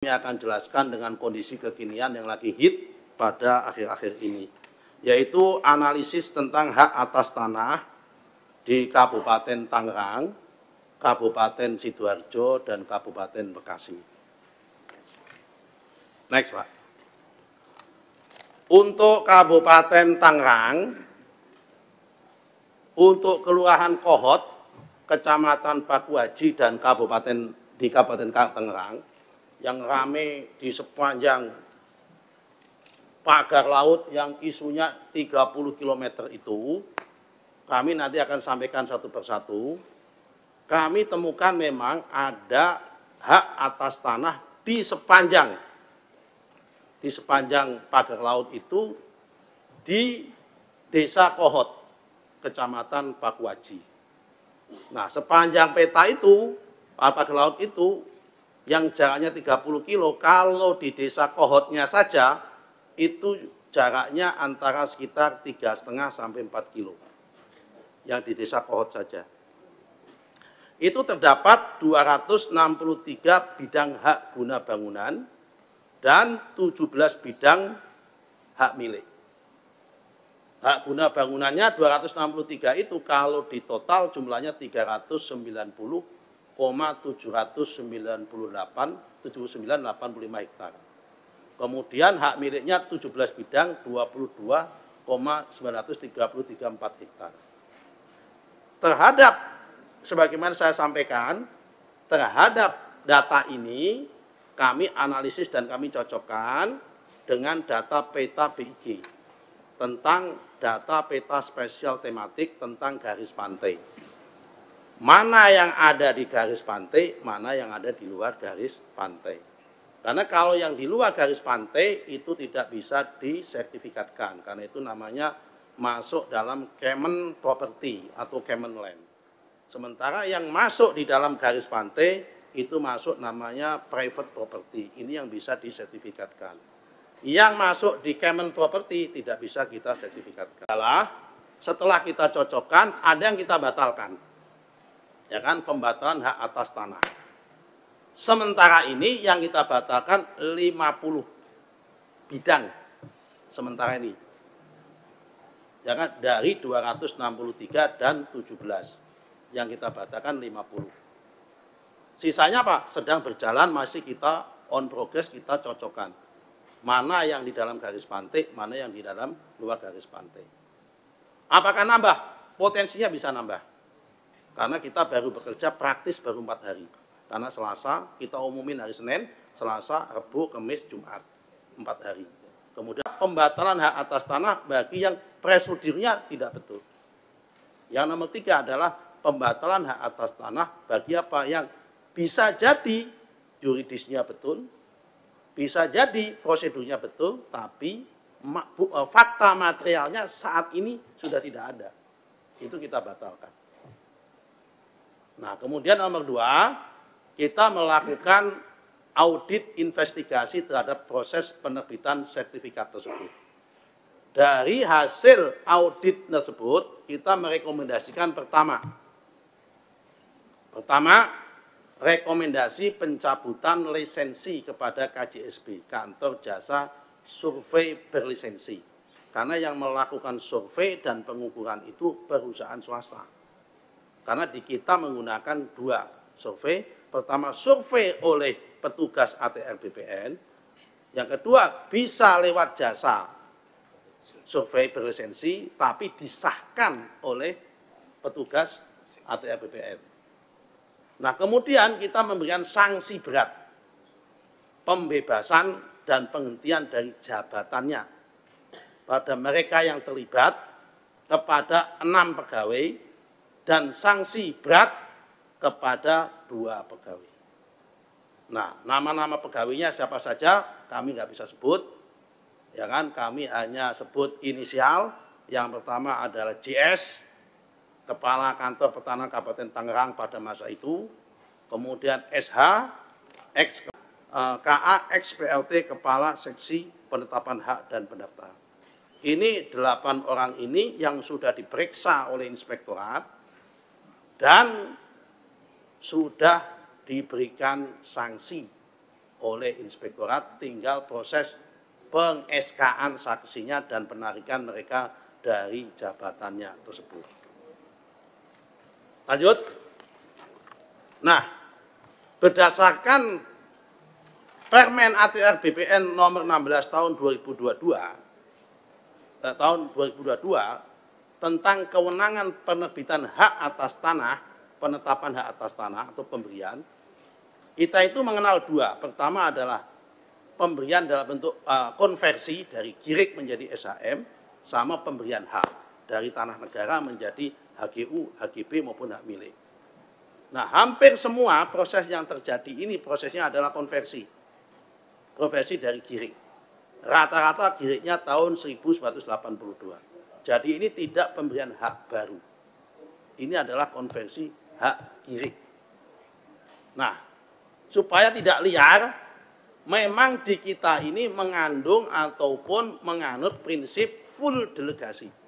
Kami akan jelaskan dengan kondisi kekinian yang lagi hit pada akhir-akhir ini, yaitu analisis tentang hak atas tanah di Kabupaten Tangerang, Kabupaten Sidoarjo, dan Kabupaten Bekasi. Next, Pak. Untuk Kabupaten Tangerang, untuk Kelurahan Kohot, Kecamatan Pakuhaji, dan Kabupaten Tangerang, yang rame di sepanjang pagar laut yang isunya 30 km itu, kami nanti akan sampaikan satu persatu. Kami temukan memang ada hak atas tanah di sepanjang pagar laut itu di Desa Kohot, Kecamatan Pakuhaji. Nah, sepanjang peta itu, pagar laut itu, yang jaraknya 30 kilo, kalau di Desa Kohotnya saja, itu jaraknya antara sekitar 3,5 sampai 4 kilo. Yang di Desa Kohot saja. Itu terdapat 263 bidang hak guna bangunan dan 17 bidang hak milik. Hak guna bangunannya 263 itu kalau di total jumlahnya 390,798,7985 hektar. Kemudian hak miliknya 17 bidang 22,933,4 hektar. Terhadap, sebagaimana saya sampaikan, terhadap data ini kami analisis dan kami cocokkan dengan data peta BIG tentang data peta spesial tematik tentang garis pantai. Mana yang ada di garis pantai, mana yang ada di luar garis pantai. Karena kalau yang di luar garis pantai itu tidak bisa disertifikatkan, karena itu namanya masuk dalam common property atau common land. Sementara yang masuk di dalam garis pantai itu masuk namanya private property, ini yang bisa disertifikatkan. Yang masuk di common property tidak bisa kita sertifikatkan. Setelah kita cocokkan, ada yang kita batalkan. Ya kan, pembatalan hak atas tanah. Sementara ini yang kita batalkan 50 bidang sementara ini. Ya kan, dari 263 dan 17. Yang kita batalkan 50. Sisanya Pak, sedang berjalan, masih kita on progress, kita cocokkan. Mana yang di dalam garis pantai, mana yang di dalam luar garis pantai. Apakah nambah? Potensinya bisa nambah. Karena kita baru bekerja praktis baru 4 hari. Karena Selasa kita umumin hari Senin, Selasa, Rabu, Kamis, Jumat. 4 hari. Kemudian pembatalan hak atas tanah bagi yang prosedurnya tidak betul. Yang nomor 3 adalah pembatalan hak atas tanah bagi apa yang bisa jadi yuridisnya betul, bisa jadi prosedurnya betul, tapi fakta materialnya saat ini sudah tidak ada. Itu kita batalkan. Nah, kemudian nomor 2, kita melakukan audit investigasi terhadap proses penerbitan sertifikat tersebut. Dari hasil audit tersebut, kita merekomendasikan pertama, rekomendasi pencabutan lisensi kepada KJSB, Kantor Jasa Survei Berlisensi. Karena yang melakukan survei dan pengukuran itu perusahaan swasta. Karena di kita menggunakan 2 survei. Pertama, survei oleh petugas ATR BPN. Yang kedua, bisa lewat jasa survei berlisensi, tapi disahkan oleh petugas ATR BPN. Nah, kemudian kita memberikan sanksi berat, pembebasan dan penghentian dari jabatannya pada mereka yang terlibat kepada 6 pegawai dan sanksi berat kepada 2 pegawai. Nah, nama-nama pegawainya siapa saja kami nggak bisa sebut, ya kan? Kami hanya sebut inisial. Yang pertama adalah JS, Kepala Kantor Pertanahan Kabupaten Tangerang pada masa itu. Kemudian SH, KA, XPLT, Kepala Seksi Penetapan Hak dan Pendaftaran. Ini 8 orang ini yang sudah diperiksa oleh inspektorat dan sudah diberikan sanksi oleh inspektorat, tinggal proses peng-SK-an saksinya dan penarikan mereka dari jabatannya tersebut. Lanjut. Nah, berdasarkan Permen ATR BPN nomor 16 tahun 2022 tentang kewenangan penerbitan hak atas tanah, penetapan hak atas tanah atau pemberian, kita itu mengenal dua. Pertama adalah pemberian dalam bentuk konversi dari GIRIK menjadi SHM, sama pemberian hak dari tanah negara menjadi HGU, HGB maupun hak milik. Nah, hampir semua proses yang terjadi ini prosesnya adalah konversi dari GIRIK. Rata-rata GIRIKnya tahun 1982. Jadi ini tidak pemberian hak baru. Ini adalah konversi hak GIRIK. Nah, supaya tidak liar, memang di kita ini mengandung ataupun menganut prinsip full delegasi.